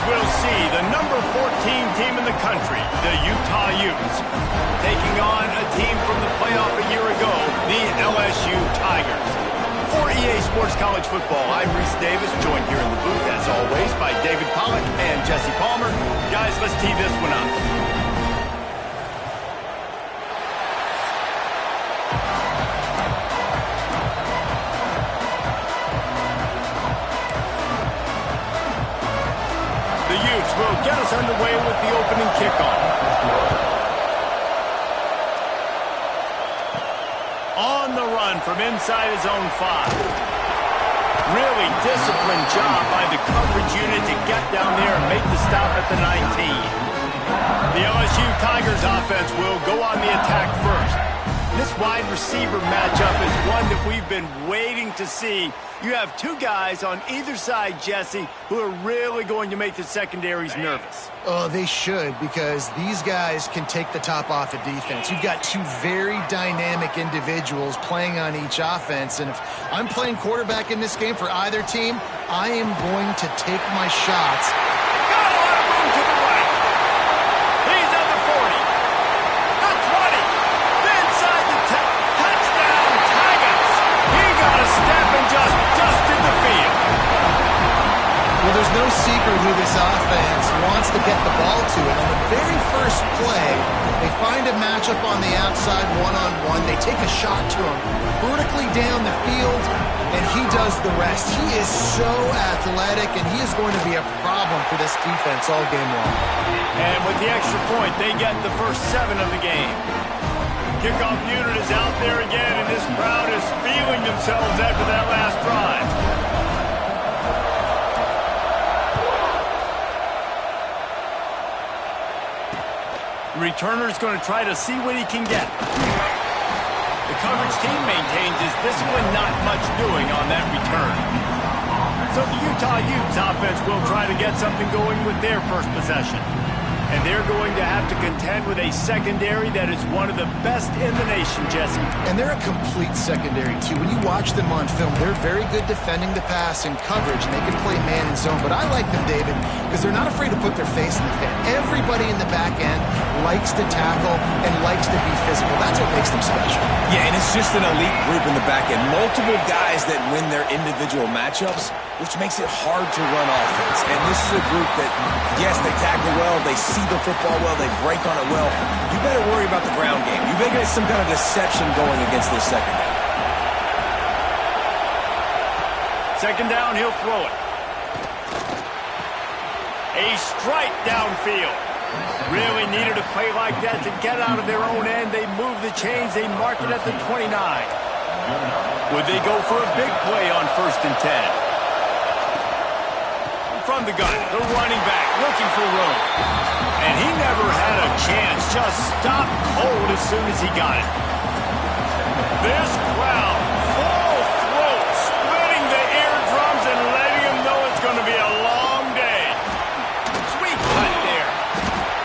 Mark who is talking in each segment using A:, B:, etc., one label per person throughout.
A: we'll see the number 14 team in the country, the Utah Utes, taking on a team from the playoff a year ago, the LSU Tigers. For EA Sports College Football, I'm Reese Davis, joined here in the booth, as always, by David Pollack and Jesse Palmer. Guys, let's tee this one up. The Utes will get us underway with the opening kickoff. On the run from inside his own 5. Really disciplined job by the coverage unit to get down there and make the stop at the 19. The LSU Tigers offense will go on the attack first. This wide receiver matchup is one that we've been waiting to see. You have two guys on either side, Jesse, who are really going to make the secondaries nervous.
B: Oh, they should, because these guys can take the top off of defense. You've got two very dynamic individuals playing on each offense, and if I'm playing quarterback in this game for either team, I am going to take my shots.
A: Got a lot of room to the right. He's at the 40. The 20. Inside the 10. Touchdown, Tigers. He got a step and just dusted the field.
B: Well, there's no secret who this offense wants to get the ball to. And on the very first play, they find a matchup on the outside one-on-one. They take a shot to him vertically down the field, and he does the rest. He is so athletic, and he is going to be a problem for this defense all game long.
A: And with the extra point, they get the first 7 of the game. Kickoff unit is out there again, and this crowd is feeling themselves after that last drive. The returner's going to try to see what he can get. The coverage team maintains his discipline, not much doing on that return. So the Utah Utes offense will try to get something going with their first possession. And they're going to have to contend with a secondary that is one of the best in the nation, Jesse.
B: And they're a complete secondary, too. When you watch them on film, they're very good defending the pass and coverage, and they can play man and zone. But I like them, David, because they're not afraid to put their face in the fan. Everybody in the back end likes to tackle and likes to be physical. That's what makes them special.
C: Yeah, and it's just an elite group in the back end. Multiple guys that win their individual matchups, which makes it hard to run offense. And this is a group that, yes, they tackle well, they see the football well, they break on it well. You better worry about the ground game. You better get some kind of deception going against this secondary.
A: Second down, he'll throw it. A strike downfield. Really needed a play like that to get out of their own end. They move the chains. They mark it at the 29. Would they go for a big play on 1st and 10? From the gun, the running back looking for room. And he never had a chance. Just stopped cold as soon as he got it. This crowd, full throat, splitting the eardrums and letting him know it's going to be a long day. Sweet cut there.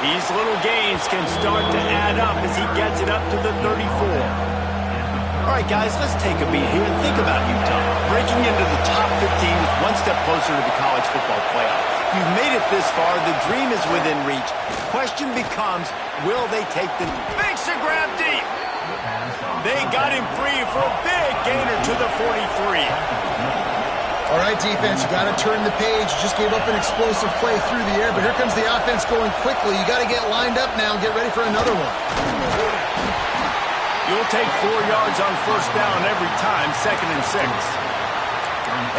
A: These little gains can start to add up as he gets it up to the 34. All right, guys, let's take a beat here and think about Utah. Breaking into the top 15 is one step closer to the college football playoff. You've made it this far. The dream is within reach. Question becomes, will they take the... Makes a grab deep. They got him free for a big gainer to the 43.
B: All right, defense, you got to turn the page. You just gave up an explosive play through the air, but here comes the offense going quickly. You got to get lined up now and get ready for another one.
A: You'll take 4 yards on 1st down every time, 2nd and 6.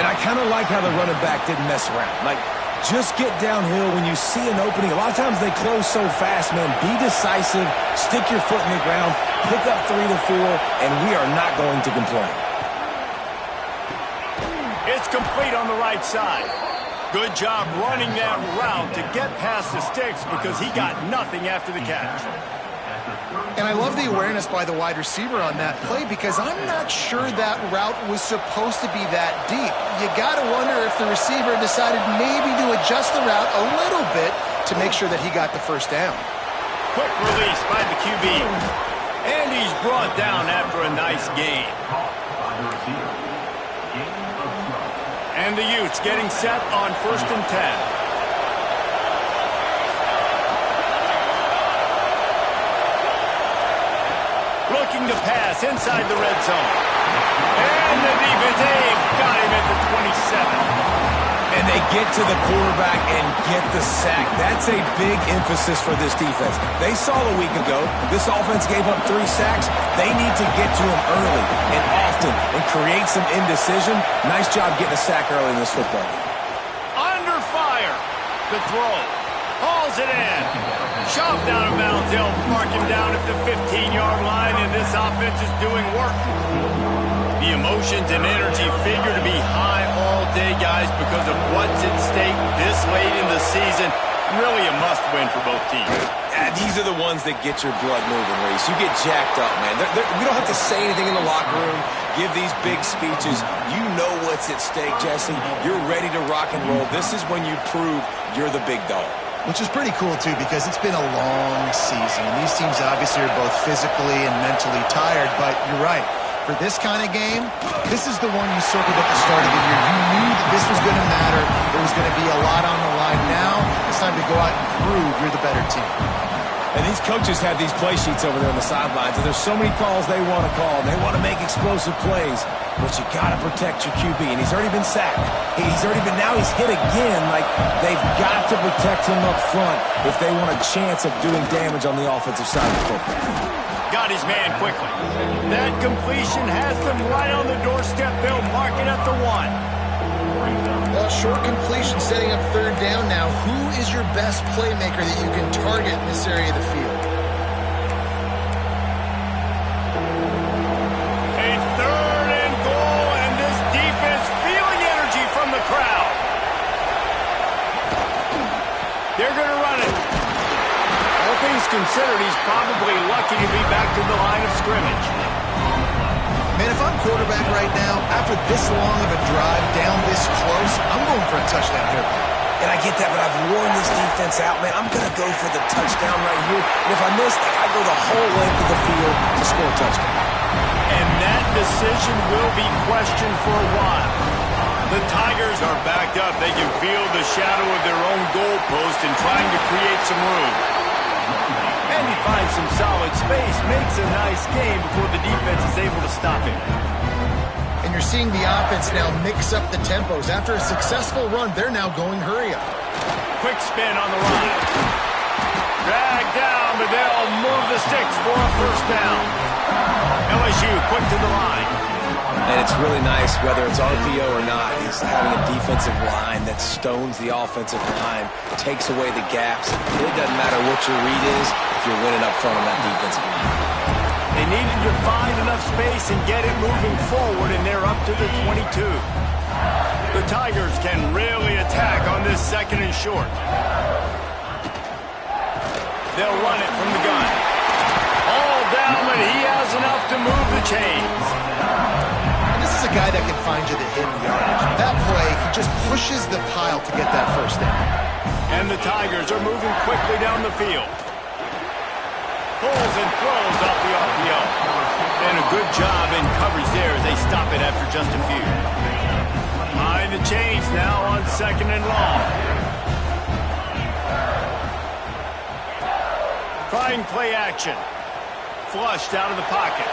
C: And I kind of like how the running back didn't mess around. Like, just get downhill when you see an opening. A lot of times they close so fast, man. Be decisive, stick your foot in the ground, pick up 3 to 4, and we are not going to complain.
A: It's complete on the right side. Good job running that route to get past the sticks because he got nothing after the catch.
B: And I love the awareness by the wide receiver on that play because I'm not sure that route was supposed to be that deep. You got to wonder if the receiver decided maybe to adjust the route a little bit to make sure that he got the 1st down.
A: Quick release by the QB. And he's brought down after a nice gain. And the Utes getting set on 1st and 10. looking to pass inside the red zone. And the defense, they've got him at the 27.
C: And they get to the quarterback and get the sack. That's a big emphasis for this defense. They saw a week ago, this offense gave up 3 sacks. They need to get to him early and often and create some indecision. Nice job getting a sack early in this football game.
A: Under fire. The throw. Hauls it in. Shoved out of bounds. They'll mark him down at the 15-yard line, and this offense is doing work. The emotions and energy figure to be high all day, guys, because of what's at stake this late in the season. Really a must-win for both teams.
C: These are the ones that get your blood moving, Reese. You get jacked up, man. We don't have to say anything in the locker room, give these big speeches. You know what's at stake, Jesse. You're ready to rock and roll. This is when you prove you're the big dog.
B: Which is pretty cool, too, because it's been a long season. And these teams obviously are both physically and mentally tired, but you're right. For this kind of game, this is the one you circled at the start of the year. You knew that this was going to matter. There was going to be a lot on the line. Now, it's time to go out and prove you're the better team.
C: And these coaches have these play sheets over there on the sidelines, and there's so many calls they want to call. They want to make explosive plays, but you got to protect your QB, and he's already been sacked. Now he's hit again. Like, they've got to protect him up front if they want a chance of doing damage on the offensive side of the football.
A: Got his man quickly. That completion has them right on the doorstep. They'll mark it at the 1.
B: Well, short completion setting up third down now. Who is your best playmaker that you can target in this area of the field?
A: A 3rd and goal, and this defense feeling energy from the crowd. They're going to run it. All things considered, he's probably lucky to be back to the line of scrimmage.
B: Man, if I'm quarterback right now, after this long of a drive down this close, I'm going for a touchdown here.
C: And I get that, but I've worn this defense out, man. I'm going to go for the touchdown right here. And if I miss, I go the whole length of the field to score a touchdown.
A: And that decision will be questioned for a while. The Tigers are backed up. They can feel the shadow of their own goalpost and trying to create some room. And he finds some solid space, makes a nice game before the defense is able to stop him.
B: And you're seeing the offense now mix up the tempos. After a successful run, they're now going hurry up.
A: Quick spin on the run. Drag down, but they'll move the sticks for a first down. LSU quick to the line.
C: And it's really nice, whether it's RPO or not, is having a defensive line that stones the offensive line, takes away the gaps. It really doesn't matter what your read is if you're winning up front on that defensive line.
A: They needed to find enough space and get it moving forward, and they're up to the 22. The Tigers can really attack on this 2nd and short. They'll run it from the gun. All down, but he has enough to move the chains.
B: This is a guy that can find you the hidden yardage. That play, he just pushes the pile to get that first down.
A: And the Tigers are moving quickly down the field. Pulls and throws off the RPO. And a good job in coverage there as they stop it after just a few. Behind the chains now on 2nd and long. Trying play action. Flushed out of the pocket.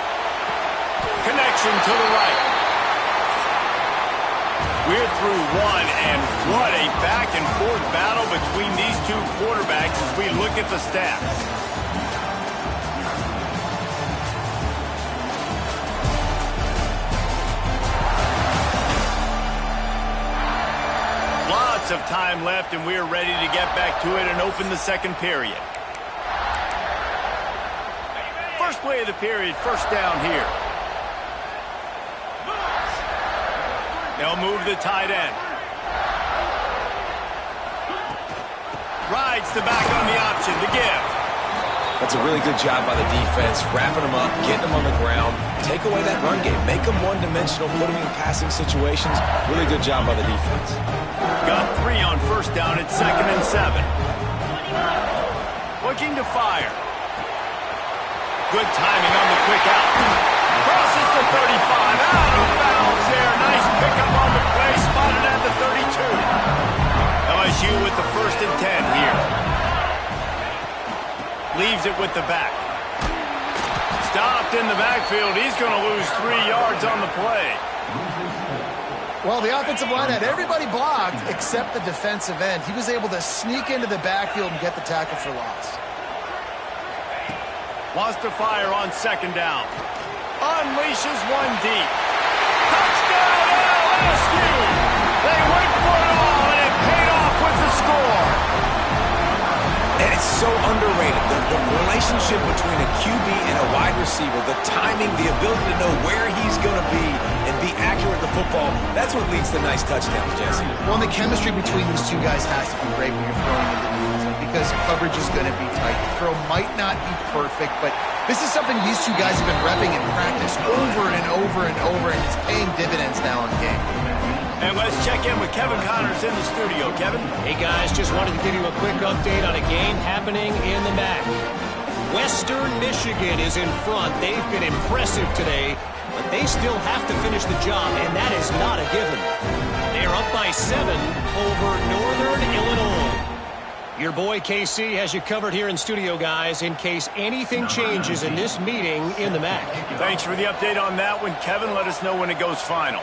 A: Connection to the right. We're through one, and what a back-and-forth battle between these two quarterbacks as we look at the stats. Lots of time left, and we're ready to get back to it and open the 2nd period. First play of the period, first down here. They'll move the tight end. Rides the back on the option, the give.
C: That's a really good job by the defense, wrapping them up, getting them on the ground, take away that run game, make them one-dimensional, put them in passing situations. Really good job by the defense.
A: Got 3 on first down at 2nd and 7. Looking to fire. Good timing on the quick out. Crosses the 35, out of bounds there. Nice pickup on the play, spotted at the 32. LSU with the 1st and 10 here. Leaves it with the back. Stopped trapped in the backfield. He's going to lose 3 yards on the play.
B: Well, the offensive line had everybody blocked except the defensive end. He was able to sneak into the backfield and get the tackle for loss.
A: Wants to fire on second down. Unleashes one deep. Touchdown LSU! They went for it all, and it paid off with the score.
C: And it's so underrated. The relationship between a QB and a wide receiver, the timing, the ability to know where he's going to be and be accurate with the football, that's what leads to nice touchdowns, Jesse.
B: Well, the chemistry between these two guys has to be great when you're throwing into the end zone because coverage is going to be tight. The throw might not be perfect, but this is something these two guys have been repping in practice over and over and over, and it's paying dividends now in game.
A: And let's check in with Kevin Connors in the studio. Kevin?
D: Hey, guys, just wanted to give you a quick update on a game happening in the MAC. Western Michigan is in front. They've been impressive today, but they still have to finish the job, and that is not a given. They're up by 7 over Northern Illinois. Your boy KC has you covered here in studio, guys, in case anything changes in this meeting in the MAC.
A: Thanks for the update on that one, Kevin. Let us know when it goes final.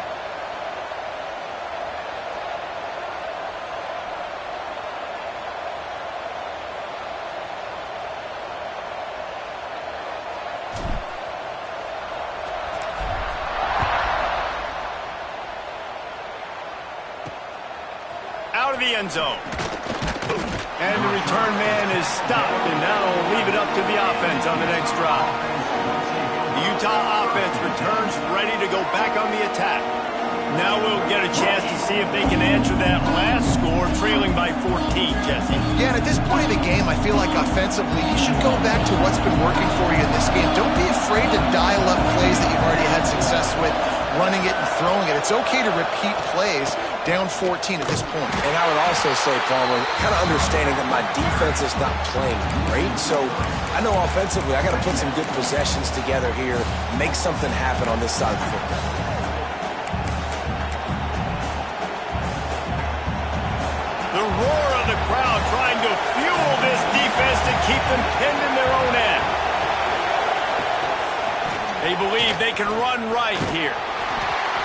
A: Out of the end zone. And the return man is stopped, and that'll leave it up to the offense on the next drive. The Utah offense returns ready to go back on the attack. Now we'll get a chance to see if they can answer that last score, trailing by 14, Jesse.
B: Yeah, and at this point in the game, I feel like offensively, you should go back to what's been working for you in this game. Don't be afraid to dial up plays that you've already had success with, running it and throwing it. It's okay to repeat plays down 14 at this point.
C: And I would also say, Palmer, kind of understanding that my defense is not playing great. So I know offensively I got to put some good possessions together here, make something happen on this side of the football.
A: The roar of the crowd trying to fuel this defense to keep them pinned in their own end. They believe they can run right here.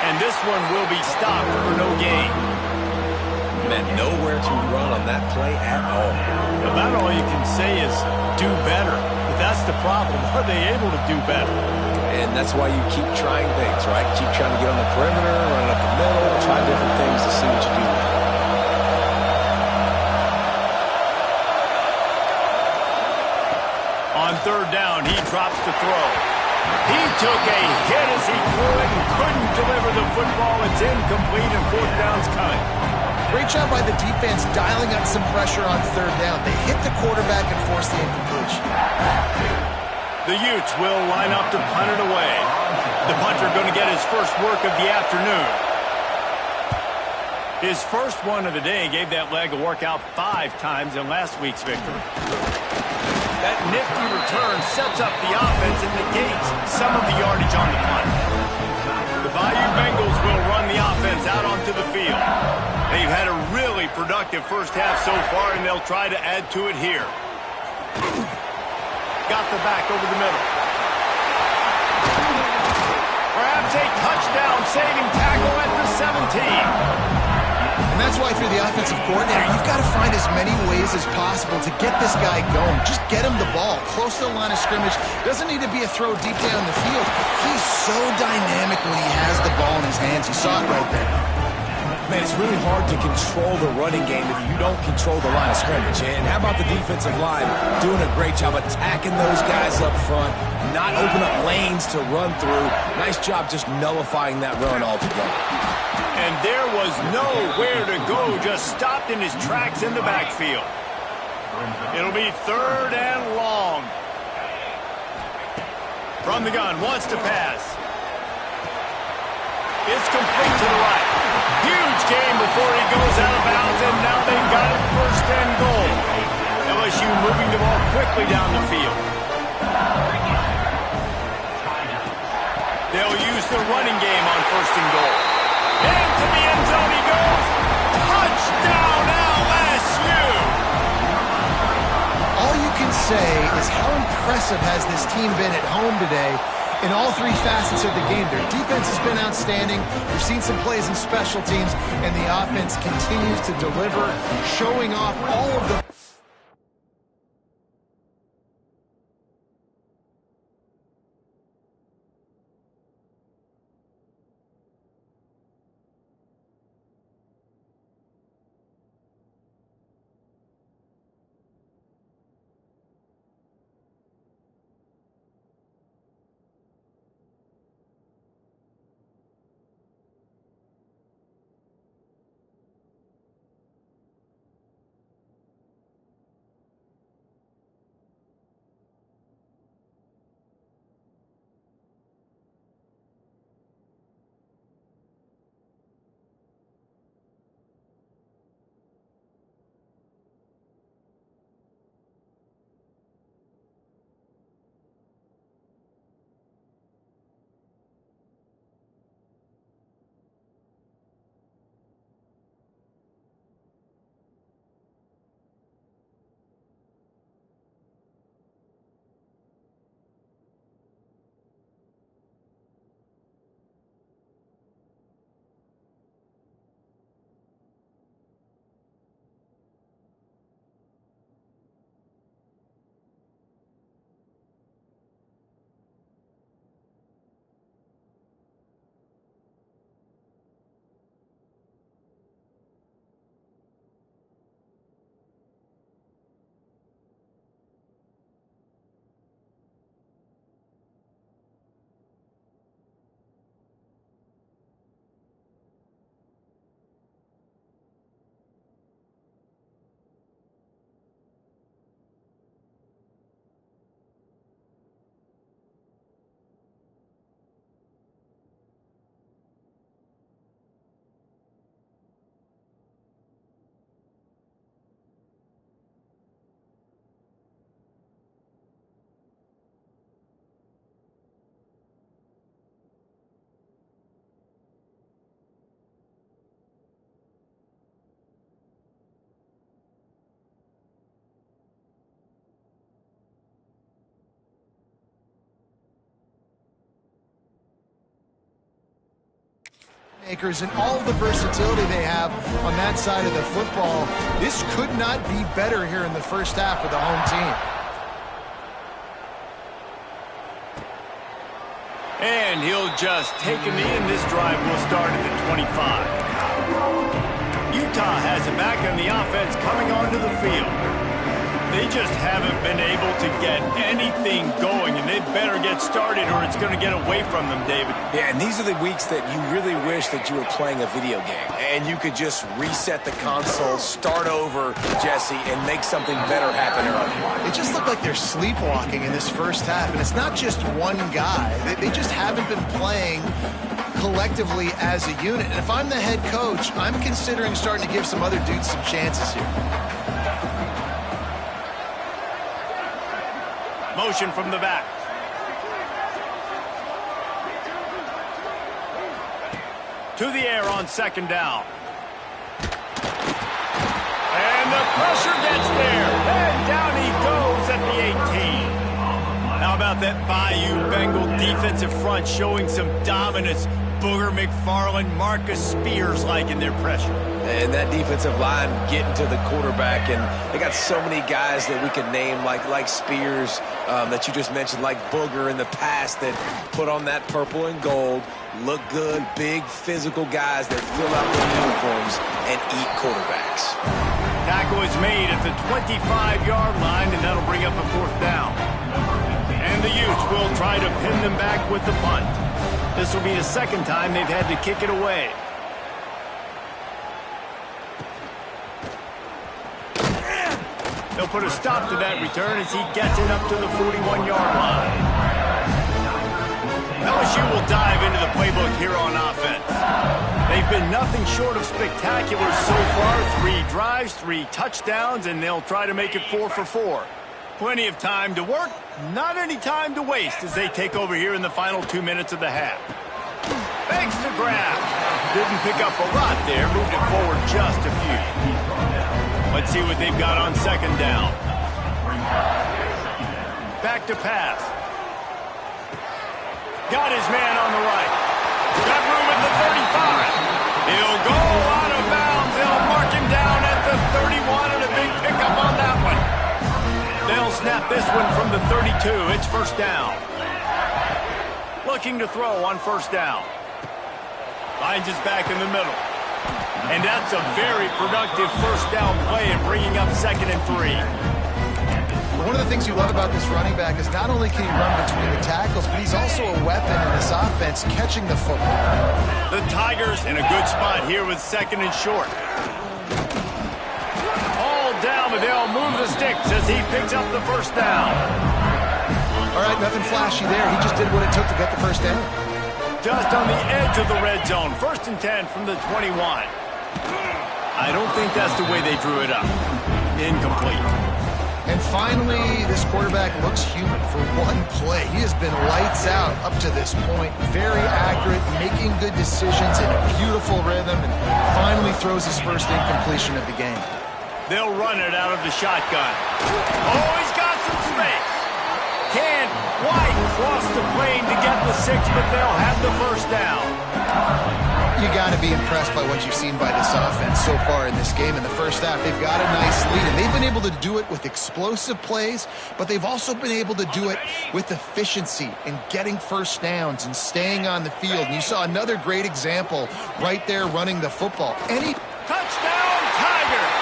A: And this one will be stopped for no gain.
C: Meant nowhere to run on that play at all.
A: About all you can say is do better. But that's the problem. Are they able to do better?
C: And that's why you keep trying things, right? Keep trying to get on the perimeter, run it up the middle, try different things to see what you do with it.
A: On third down, he drops the throw. He took a hit as he threw it and couldn't deliver the football. It's incomplete and fourth down's coming.
B: Great job by the defense dialing up some pressure on third down. They hit the quarterback and forced the incompletion.
A: The Utes will line up to punt it away. The punter going to get his first work of the afternoon. His first one of the day gave that leg a workout 5 times in last week's victory. That nifty return sets up the offense and negates some of the yardage on the punt. The Bayou Bengals will run the offense out onto the field. They've had a really productive first half so far, and they'll try to add to it here. Got the back over the middle. Perhaps a touchdown-saving tackle at the 17.
B: And that's why, if you're the offensive coordinator, you've got to find as many ways as possible to get this guy going. Just get him the ball close to the line of scrimmage. Doesn't need to be a throw deep down the field. He's so dynamic when he has the ball in his hands. You saw it right there.
C: Man, it's really hard to control the running game if you don't control the line of scrimmage. And how about the defensive line doing a great job attacking those guys up front, not open up lanes to run through. Nice job just nullifying that run altogether.
A: And there was nowhere to go, just stopped in his tracks in the backfield. It'll be third and long. From the gun, wants to pass. It's complete to the right. Huge game before he goes out of bounds, and now they've got it first and goal. LSU moving the ball quickly down the field. They'll use the running game on first and goal. Into the end zone he goes. Touchdown, LSU!
B: All you can say is how impressive has this team been at home today, in all three facets of the game. Their defense has been outstanding. We've seen some plays in special teams, and the offense continues to deliver, showing off all of the makers and all of the versatility they have on that side of the football. This could not be better here in the first half for the home team.
A: And he'll just take a knee, and this drive will start at the 25. Utah has it back, and the offense coming onto the field. They just haven't been able to get anything going, and they better get started or it's going to get away from them, David.
C: Yeah, and these are the weeks that you really wish that you were playing a video game and you could just reset the console, start over, Jesse, and make something better happen early.
B: It just looked like they're sleepwalking in this first half, and it's not just one guy. They just haven't been playing collectively as a unit. And if I'm the head coach, I'm considering starting to give some other dudes some chances here.
A: Motion from the back. To the air on second down. And the pressure gets there. And down he goes at the 18. How about that Bayou Bengal defensive front showing some dominance? Booger McFarland, Marcus Spears liking their pressure.
C: And that defensive line getting to the quarterback, and they got so many guys that we could name like Spears that you just mentioned, like Booger in the past that put on that purple and gold, look good, big physical guys that fill out their uniforms and eat quarterbacks.
A: Tackle is made at the 25-yard line, and that'll bring up a fourth down. And the Utes will try to pin them back with the punt. This will be the second time they've had to kick it away. They'll put a stop to that return as he gets it up to the 41-yard line. LSU will dive into the playbook here on offense. They've been nothing short of spectacular so far. 3 drives, 3 touchdowns, and they'll try to make it 4 for 4. Plenty of time to work, not any time to waste as they take over here in the final 2 minutes of the half. Thanks to grab. Didn't pick up a lot there, moved it forward just a few. Let's see what they've got on second down. Back to pass. Got his man on the right. Got room at the 35. He'll go out of bounds. They'll mark him down at the 31 and a big pickup on that one. They'll snap this one from the 32. It's first down. Looking to throw on first down. Finds his back in the middle. And that's a very productive first down play and bringing up 2nd and 3.
B: One of the things you love about this running back is not only can he run between the tackles, but he's also a weapon in this offense catching the football.
A: The Tigers in a good spot here with 2nd and short. All down, but they'll move the sticks as he picks up the first down.
B: All right, nothing flashy there. He just did what it took to get the first down.
A: Just on the edge of the red zone. 1st and 10 from the 21. I don't think that's the way they drew it up. Incomplete.
B: And finally, this quarterback looks human for one play. He has been lights out up to this point. Very accurate, making good decisions in a beautiful rhythm, and finally throws his first incompletion of the game.
A: They'll run it out of the shotgun. Oh, he's got some space. Can't quite cross the plane to get the 6, but they'll have the first down.
B: You got to be impressed by what you've seen by this offense so far in this game. In the first half, they've got a nice lead, and they've been able to do it with explosive plays, but they've also been able to do it with efficiency and getting first downs and staying on the field. And you saw another great example right there running the football.
A: Touchdown, Tigers!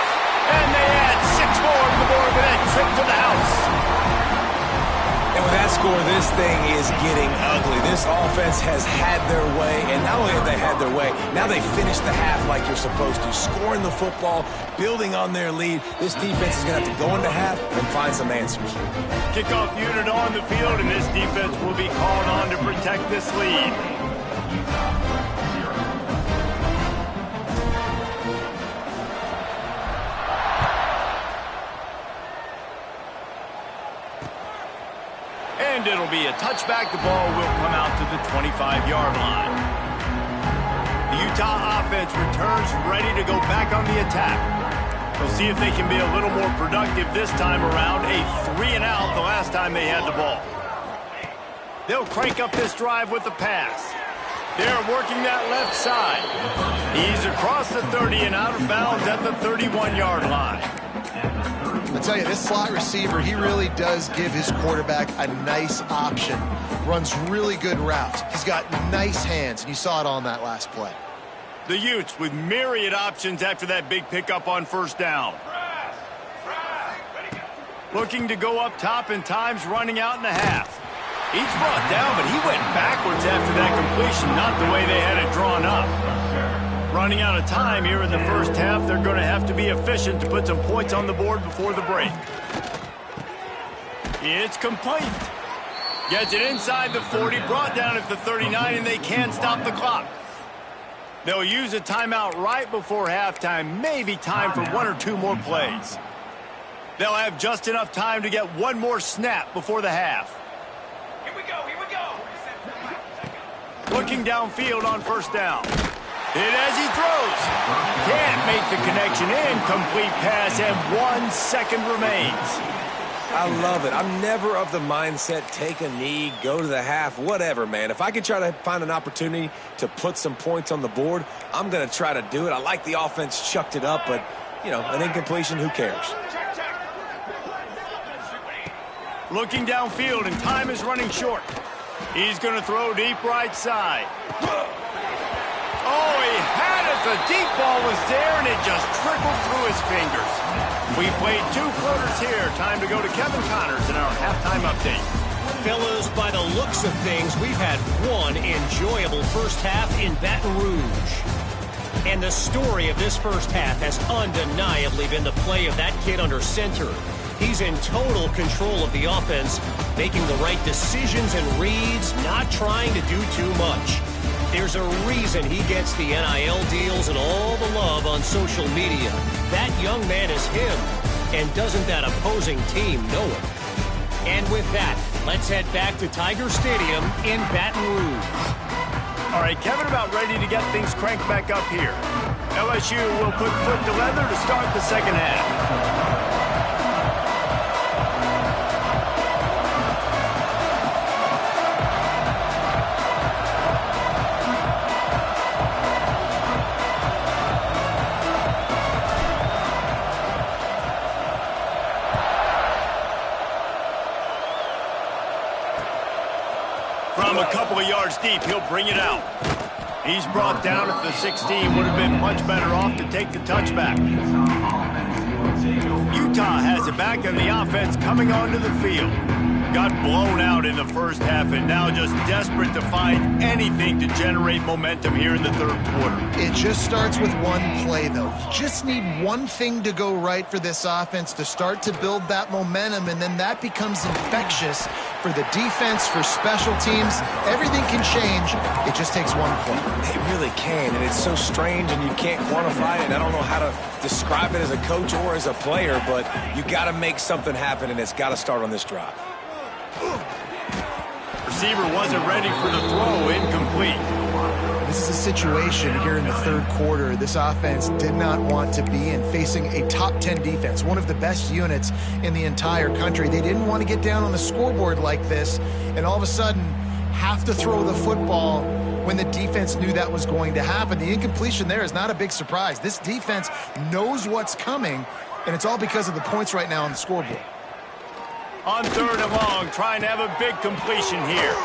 A: And they add 6 more to the board with that trip to the house.
C: And with that score, this thing is getting ugly. This offense has had their way, and not only have they had their way, now they finished the half like you're supposed to, scoring the football, building on their lead. This defense is going to have to go into half and find some answers.
A: Kickoff unit on the field, and this defense will be called on to protect this lead. And it'll be a touchback. The ball will come out to the 25-yard line. The Utah offense returns ready to go back on the attack. We'll see if they can be a little more productive this time around. A 3-and-out the last time they had the ball. They'll crank up this drive with the pass. They're working that left side. He's across the 30 and out of bounds at the 31-yard line.
B: I'll tell you, this slot receiver, he really does give his quarterback a nice option. Runs really good routes. He's got nice hands, and you saw it on that last play.
A: The Utes with myriad options after that big pickup on first down. Looking to go up top, and time's running out in the half. He's brought down, but he went backwards after that completion, not the way they had it drawn up. Running out of time here in the first half. They're going to have to be efficient to put some points on the board before the break. It's complete. Gets it inside the 40, brought down at the 39, and they can't stop the clock. They'll use a timeout right before halftime, maybe time for 1 or 2 more plays. They'll have just enough time to get one more snap before the half.
E: Here we go, here we go.
A: Looking downfield on first down. Hit as he throws. Can't make the connection. Incomplete pass, and 1 second remains.
C: I love it. I'm never of the mindset, take a knee, go to the half, whatever, man. If I can try to find an opportunity to put some points on the board, I'm going to try to do it. I like the offense chucked it up, but, you know, an incompletion, who cares?
A: Looking downfield, and time is running short. He's going to throw deep right side. Oh, he had it. The deep ball was there, and it just trickled through his fingers. We played 2 quarters here. Time to go to Kevin Connors in our halftime update.
D: Fellas, by the looks of things, we've had one enjoyable first half in Baton Rouge. And the story of this first half has undeniably been the play of that kid under center. He's in total control of the offense, making the right decisions and reads, not trying to do too much. There's a reason he gets the NIL deals and all the love on social media. That young man is him, and doesn't that opposing team know it? And with that, let's head back to Tiger Stadium in Baton Rouge.
A: All right, Kevin, about ready to get things cranked back up here. LSU will put foot to leather to start the second half. a couple of yards deep. He'll bring it out. He's brought down at the 16. Would have been much better off to take the touchback. Utah has it back, and the offense coming onto the field. Got blown out in the first half and now just desperate to find anything to generate momentum here in the third quarter.
B: It just starts with one play, though. You just need one thing to go right for this offense to start to build that momentum, and then that becomes infectious for the defense, for special teams. Everything can change. It just takes one play.
C: It really can, and it's so strange, and you can't quantify it. I don't know how to describe it as a coach or as a player, but you got to make something happen, and it's got to start on this drive.
A: Receiver wasn't ready for the throw, incomplete.
B: This is a situation here in the third quarter this offense did not want to be in, facing a top 10 defense, one of the best units in the entire country. They didn't want to get down on the scoreboard like this and all of a sudden have to throw the football when the defense knew that was going to happen. The incompletion there is not a big surprise. This defense knows what's coming, and it's all because of the points right now on the scoreboard.
A: On third and long, trying to have a big completion here.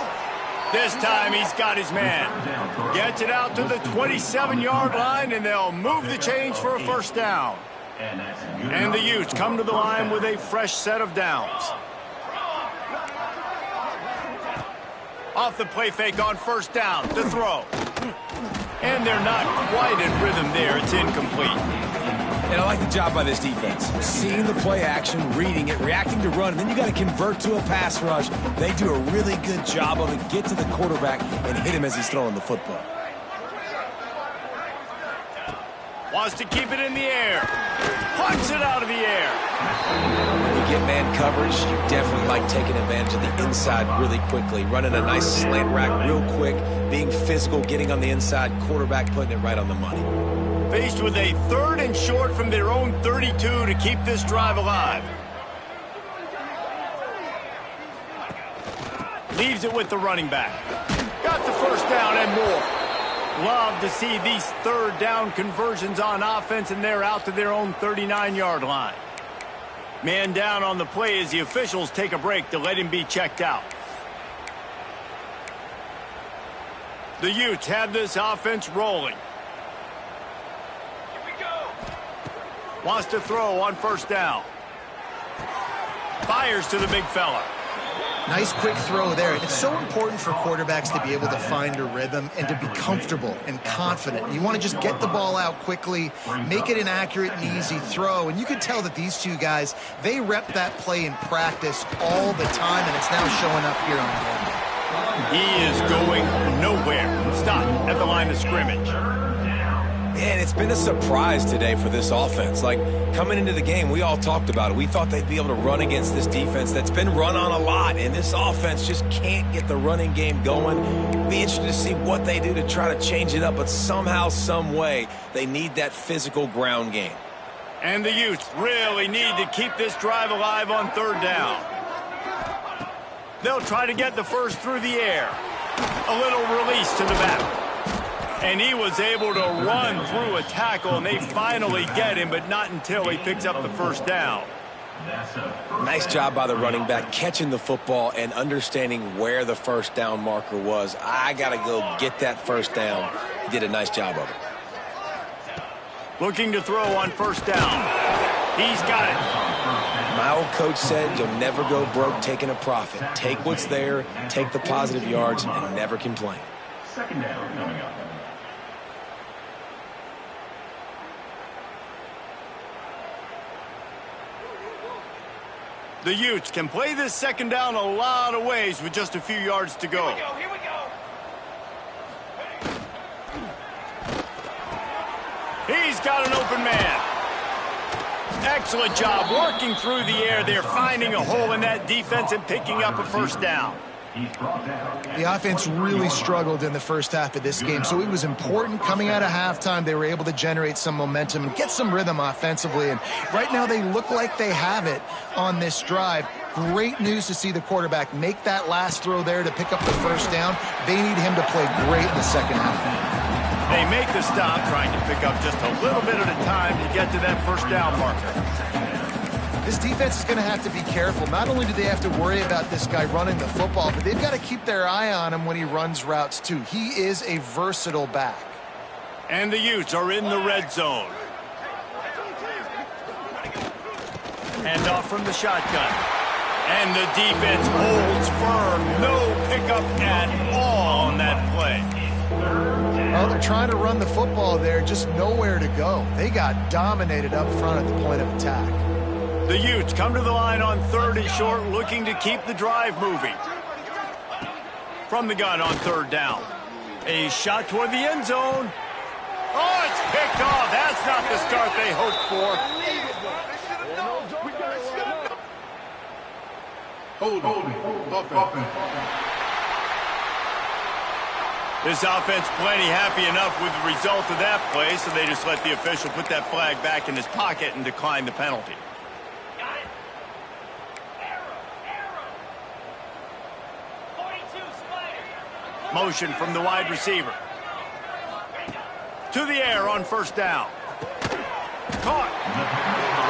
A: This time he's got his man. Gets it out to the 27-yard line, and they'll move the chains for a first down. And the Utes come to the line with a fresh set of downs. Off the play fake on first down, to throw. And they're not quite in rhythm there. It's incomplete.
C: And I like the job by this defense. Seeing the play action, reading it, reacting to run, and then you got to convert to a pass rush. They do a really good job of it. Get to the quarterback and hit him as he's throwing the football.
A: Wants to keep it in the air. Punts it out of the air.
C: When you get man coverage, you definitely like taking advantage of the inside really quickly. Running a nice slant rack real quick, being physical, getting on the inside, quarterback putting it right on the money.
A: Faced with a third and short from their own 32 to keep this drive alive. Leaves it with the running back. Got the first down and more. Love to see these third down conversions on offense, and they're out to their own 39-yard line. Man down on the play as the officials take a break to let him be checked out. The Utes have this offense rolling. Wants to throw on first down. Fires to the big fella.
B: Nice quick throw there. It's so important for quarterbacks to be able to find a rhythm and to be comfortable and confident. You want to just get the ball out quickly, make it an accurate and easy throw. And you can tell that these two guys, they rep that play in practice all the time, and it's now showing up here on the game.
A: He is going nowhere. Stop at the line of scrimmage.
C: Man, it's been a surprise today for this offense. Like, coming into the game, we all talked about it. We thought they'd be able to run against this defense that's been run on a lot, and this offense just can't get the running game going. Be interested to see what they do to try to change it up, but somehow, some way, they need that physical ground game.
A: And the Utes really need to keep this drive alive on third down. They'll try to get the first through the air. A little release to the back. And he was able to run through a tackle, and they finally get him, but not until he picks up the first down.
C: Nice job by the running back, catching the football and understanding where the first down marker was. I got to go get that first down. He did a nice job of it.
A: Looking to throw on first down. He's got it.
C: My old coach said you'll never go broke taking a profit. Take what's there, take the positive yards, and never complain.
E: Second down coming up.
A: The Utes can play this second down a lot of ways with just a few yards to go.
E: Here we go.
A: He's got an open man. Excellent job working through the air there, finding a hole in that defense and picking up a first down.
B: The offense really struggled in the first half of this game, so it was important coming out of halftime. They were able to generate some momentum and get some rhythm offensively, and right now they look like they have it on this drive. Great news to see the quarterback make that last throw there to pick up the first down. They need him to play great in the second half.
A: They make the stop, trying to pick up just a little bit at a time to get to that first down marker.
B: This defense is going to have to be careful. Not only do they have to worry about this guy running the football, but they've got to keep their eye on him when he runs routes too. He is a versatile back.
A: And the Utes are in the red zone. Hand off from the shotgun. And the defense holds firm. No pickup at all on that play.
B: Well, they're trying to run the football there, just nowhere to go. They got dominated up front at the point of attack.
A: The Utes come to the line on 3rd and short, looking to keep the drive moving. From the gun on 3rd down. A shot toward the end zone. Oh, it's picked off. That's not the start they hoped for. This offense plenty happy enough with the result of that play, so they just let the official put that flag back in his pocket and decline the penalty. Motion from the wide receiver. To the air on 1st down. Caught.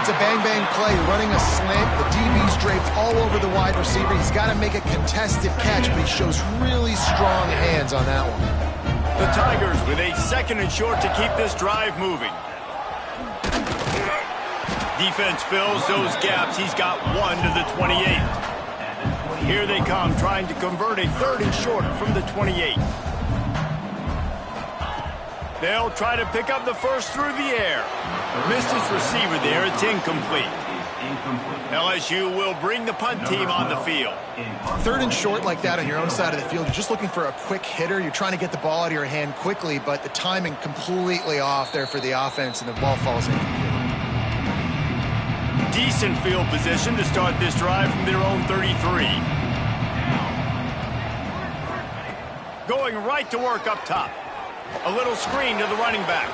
B: It's a bang-bang play, running a slant. The DB's draped all over the wide receiver. He's got to make a contested catch, but he shows really strong hands on that one.
A: The Tigers with a 2nd and short to keep this drive moving. Defense fills those gaps. He's got 1 to the 28. Here they come, trying to convert a 3rd and short from the 28. They'll try to pick up the first through the air. Missed his receiver there. It's incomplete. LSU will bring the punt team on the field.
B: 3rd and short like that on your own side of the field, you're just looking for a quick hitter. You're trying to get the ball out of your hand quickly, but the timing completely off there for the offense, and the ball falls incomplete.
A: Decent field position to start this drive from their own 33. Going right to work up top. A little screen to the running back.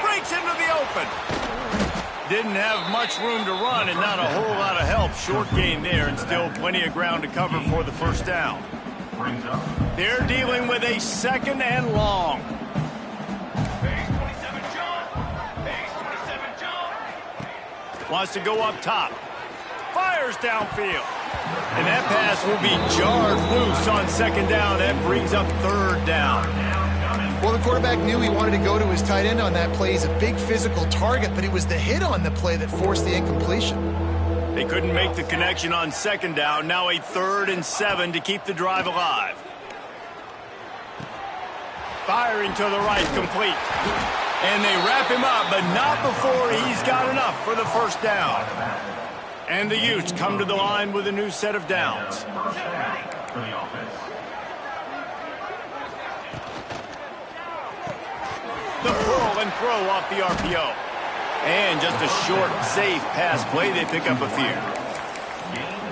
A: Breaks into the open. Didn't have much room to run and not a whole lot of help. Short gain there and still plenty of ground to cover for the 1st down. They're dealing with a 2nd and long. Wants to go up top. Fires downfield. And that pass will be jarred loose on 2nd down. That brings up 3rd down.
B: Well, the quarterback knew he wanted to go to his tight end on that play. He's a big physical target, but it was the hit on the play that forced the incompletion.
A: They couldn't make the connection on 2nd down. Now a 3rd and 7 to keep the drive alive. Firing to the right, complete. And they wrap him up, but not before he's got enough for the 1st down. And the Utes come to the line with a new set of downs. The pull and throw off the RPO. And just a short, safe pass play. They pick up a few.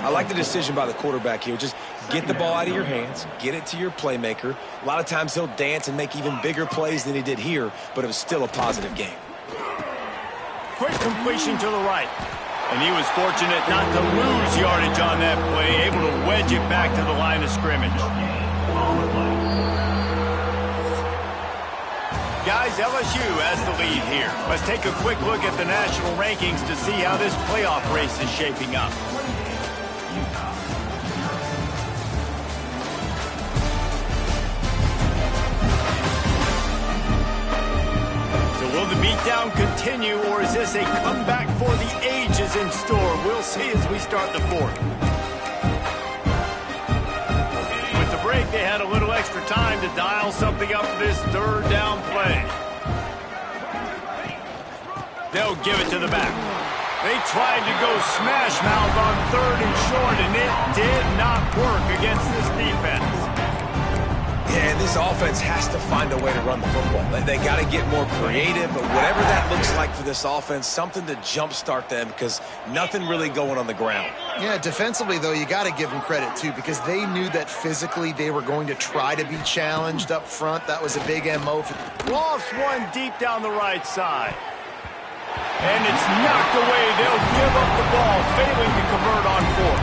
C: I like the decision by the quarterback here. Just get the ball out of your hands, get it to your playmaker. A lot of times he'll dance and make even bigger plays than he did here, but it was still a positive game.
A: Quick completion to the right. And he was fortunate not to lose yardage on that play, able to wedge it back to the line of scrimmage. Guys, LSU has the lead here. Let's take a quick look at the national rankings to see how this playoff race is shaping up. So will the beatdown continue, or is this a comeback for the ages in store? We'll see as we start the 4th. They had a little extra time to dial something up for this 3rd down play. They'll give it to the back. They tried to go smash mouth on 3rd and short, and it did not work against this defense.
C: Yeah, this offense has to find a way to run the football. They got to get more creative, but whatever that looks like for this offense, something to jumpstart them, because nothing really going on the ground.
B: Yeah, defensively, though, you got to give them credit, too, because they knew that physically they were going to try to be challenged up front. That was a big MO.
A: Lost one deep down the right side. And it's knocked away. They'll give up the ball, failing to convert on 4th.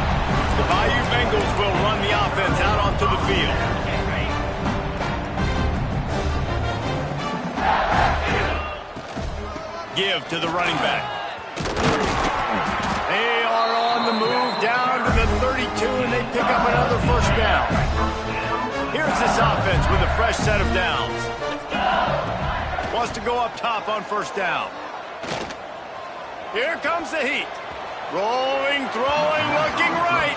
A: The Bayou Bengals will run the offense out onto the field. Give to the running back. They are on the move down to the 32, and they pick up another first down. Here's this offense with a fresh set of downs. Wants to go up top on first down. Here comes the heat. Rolling, throwing, looking right.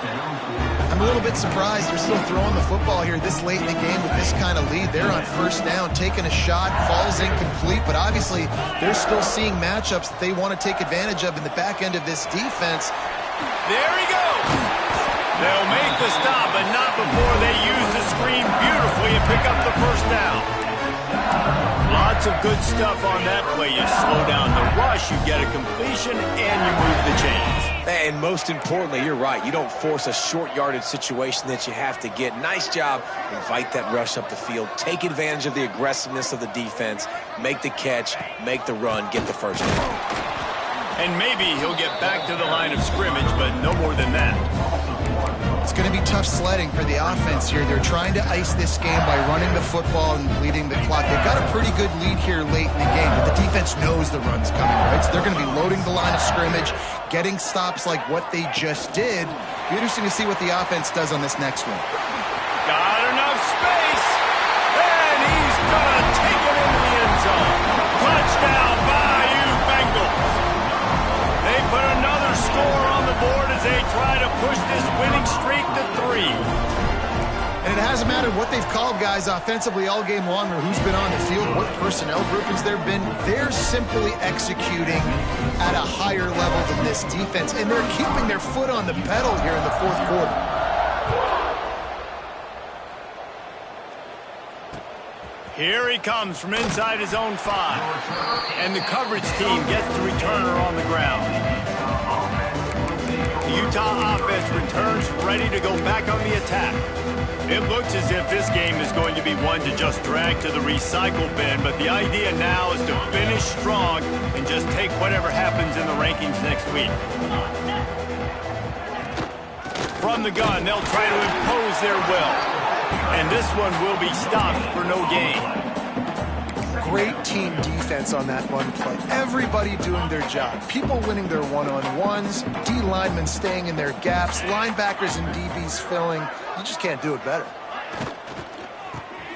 B: I'm a little bit surprised they're still throwing the football here this late in the game with this kind of lead. They're on first down, taking a shot, falls incomplete, but obviously they're still seeing matchups that they want to take advantage of in the back end of this defense.
A: There he goes. They'll make the stop, but not before they use the screen beautifully and pick up the first down. Lots of good stuff on that play. You slow down the rush, you get a completion, and you move the chains.
C: And most importantly, you're right. You don't force a short yardage situation that you have to get. Nice job. Invite that rush up the field. Take advantage of the aggressiveness of the defense. Make the catch. Make the run. Get the first down.
A: And maybe he'll get back to the line of scrimmage, but no more than that.
B: It's going to be tough sledding for the offense here. They're trying to ice this game by running the football and bleeding the clock. They've got a pretty good lead here late in the game, but the defense knows the run's coming, right? So they're going to be loading the line of scrimmage, getting stops like what they just did. Be interesting to see what the offense does on this next one.
A: Got enough space, and he's going to take it into the end zone. Touchdown, Bayou Bengals. They put another score on the board as they try to push this winning streak to 3.
B: And it hasn't mattered what they've called guys offensively all game long or who's been on the field, what personnel groupings there have been. They're simply executing at a higher level than this defense, and they're keeping their foot on the pedal here in the fourth quarter.
A: Here he comes from inside his own 5. And the coverage team gets the returner on the ground. The Utah offense returns ready to go back on the attack. It looks as if this game is going to be one to just drag to the recycle bin, but the idea now is to finish strong and just take whatever happens in the rankings next week. From the gun, they'll try to impose their will. And this one will be stopped for no gain.
B: Great team defense on that run play. Everybody doing their job. People winning their one-on-ones, D linemen staying in their gaps, linebackers and DBs filling. You just can't do it better.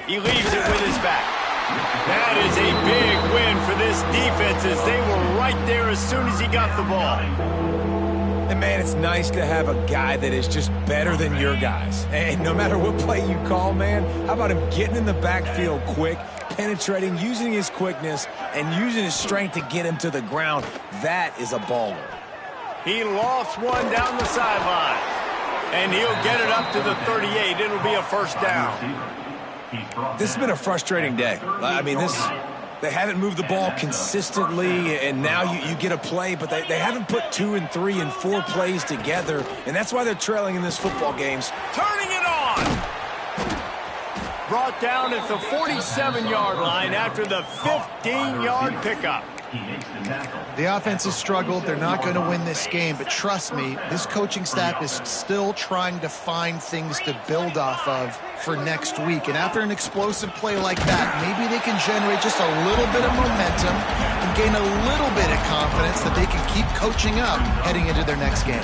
A: He leaves it with his back. That is a big win for this defense as they were right there as soon as he got the ball.
C: And, man, it's nice to have a guy that is just better than your guys. And no matter what play you call, man, how about him getting in the backfield quick, penetrating, using his quickness, and using his strength to get him to the ground. That is a baller.
A: He lofts one down the sideline. And he'll get it up to the 38. It'll be a first down.
C: This has been a frustrating day. I mean, they haven't moved the ball consistently, and now you get a play, but they haven't put 2 and 3 and 4 plays together, and that's why they're trailing in this football games.
A: Turning it on! Brought down at the 47-yard line after the 15-yard pickup.
B: The offense has struggled. They're not going to win this game, but trust me, this coaching staff is still trying to find things to build off of for next week. And after an explosive play like that, maybe they can generate just a little bit of momentum and gain a little bit of confidence that they can keep coaching up heading into their next game.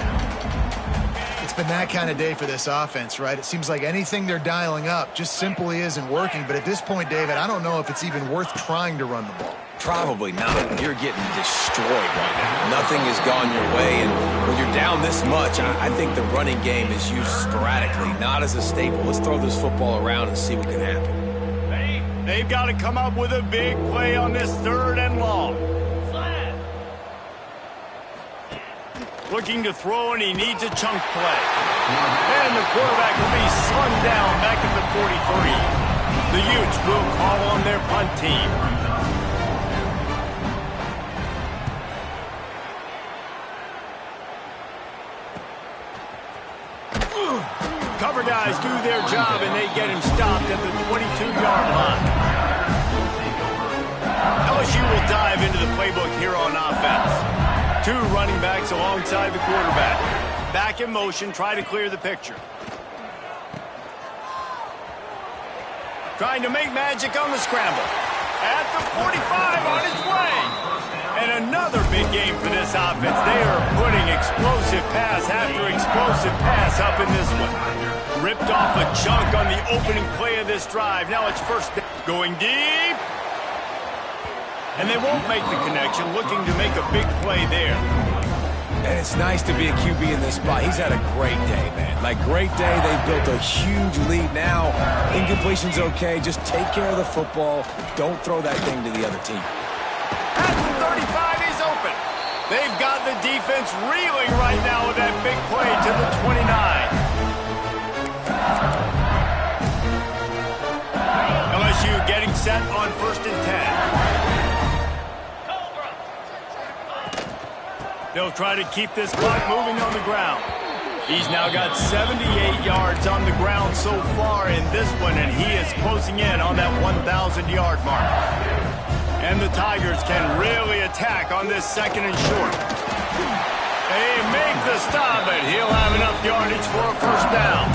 B: It's been that kind of day for this offense, right? It seems like anything they're dialing up just simply isn't working. But at this point, David, I don't know if it's even worth trying to run the ball.
C: Probably not. You're getting destroyed right now. Nothing has gone your way, and when you're down this much, I think the running game is used sporadically, not as a staple. Let's throw this football around and see what can happen.
A: They've got to come up with a big play on this 3rd and long. Looking to throw, and he needs a chunk play. And the quarterback will be slung down back at the 43. The Utes will call on their punt team. Cover guys do their job, and they get him stopped at the 22-yard line. LSU will dive into the playbook here on offense. 2 running backs alongside the quarterback. Back in motion, try to clear the picture. Trying to make magic on the scramble. At the 45 on his way. And another big game for this offense. They are putting explosive pass after explosive pass up in this one. Ripped off a chunk on the opening play of this drive. Now it's first down. Going deep. And they won't make the connection, looking to make a big play there.
C: And it's nice to be a QB in this spot. He's had a great day, man. Like, great day. They've built a huge lead now. Incompletion's okay. Just take care of the football. Don't throw that thing to the other team.
A: At the 35, he's open. They've got the defense reeling right now with that big play to the 29. LSU getting set on 1st and 10. They'll try to keep this clock moving on the ground. He's now got 78 yards on the ground so far in this one, and he is closing in on that 1,000-yard mark. And the Tigers can really attack on this 2nd and short. They make the stop, but he'll have enough yardage for a first down.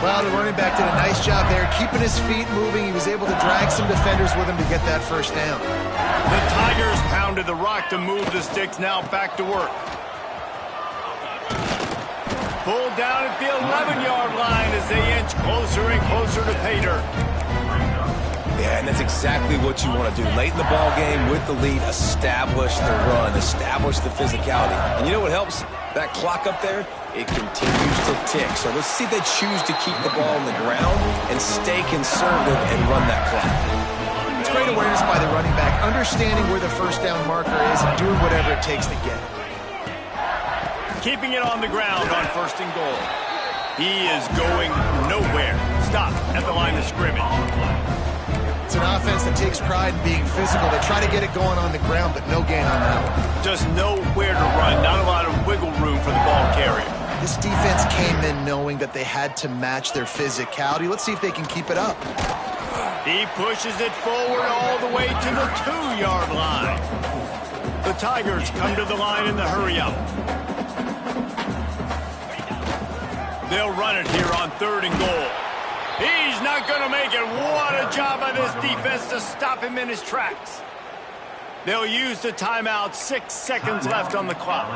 B: Well, the running back did a nice job there, keeping his feet moving. He was able to drag some defenders with him to get that first down.
A: The Tigers pounded the rock to move the sticks, now back to work. Pulled down at the 11-yard line as they inch closer and closer to pay dirt.
C: Yeah, and that's exactly what you want to do. Late in the ball game with the lead, establish the run, establish the physicality. And you know what helps? That clock up there, it continues to tick. So let's see if they choose to keep the ball on the ground and stay conservative and run that clock.
B: It's great awareness by the running back, understanding where the first down marker is and doing whatever it takes to get it.
A: Keeping it on the ground on 1st and goal. He is going nowhere. Stop at the line of scrimmage.
B: It's an offense that takes pride in being physical. They try to get it going on the ground, but no gain on that one.
A: Just nowhere to run. Not a lot of wiggle room for the ball carrier.
B: This defense came in knowing that they had to match their physicality. Let's see if they can keep it up.
A: He pushes it forward all the way to the 2-yard line. The Tigers come to the line in the hurry-up. They'll run it here on 3rd and goal. He's not going to make it. What a job by this defense to stop him in his tracks. They'll use the timeout. 6 seconds left on the clock.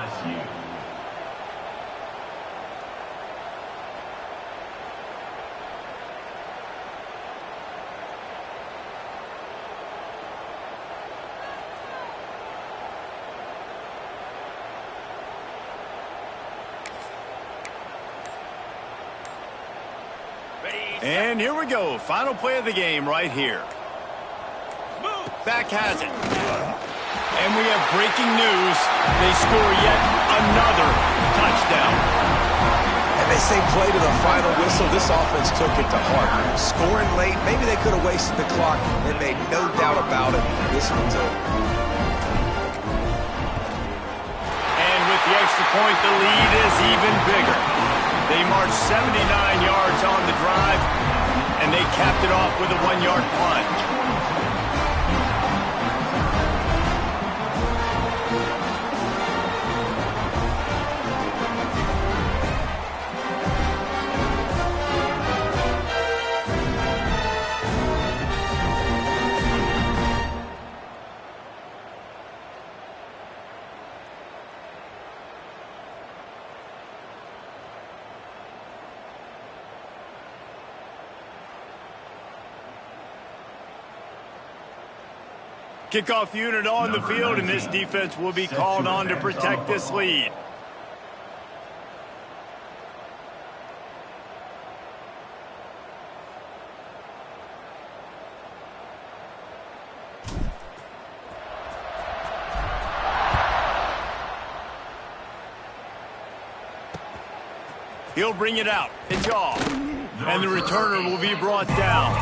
A: And here we go. Final play of the game right here. Back has it. And we have breaking news. They score yet another touchdown.
C: And they say play to the final whistle. This offense took it to heart. Scoring late, maybe they could have wasted the clock. They made no doubt about it. This one's over.
A: And with the extra point, the lead is even bigger. They marched 79 yards on the drive, and they capped it off with a 1-yard plunge. Kickoff unit on the field, and this defense will be called on to protect this lead. He'll bring it out. It's off. And the returner will be brought down.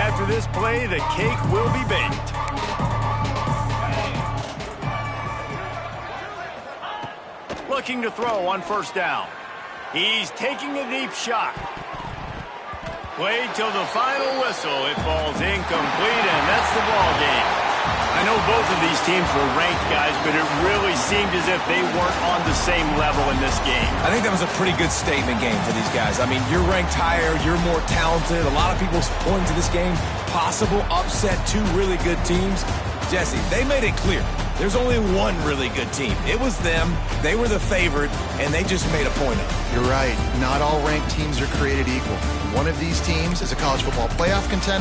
A: After this play, the cake will be baked. Looking to throw on 1st down. He's taking a deep shot. Played till the final whistle. It falls incomplete, and that's the ball game. I know both of these teams were ranked, guys, but it really seemed as if they weren't on the same level in this game.
C: I think that was a pretty good statement game for these guys. I mean, you're ranked higher, you're more talented. A lot of people point to this game, possible upset, two really good teams. Jesse, they made it clear. There's only one really good team. It was them. They were the favorite, and they just made a point of it.
B: You're right. Not all ranked teams are created equal. One of these teams is a college football playoff contender.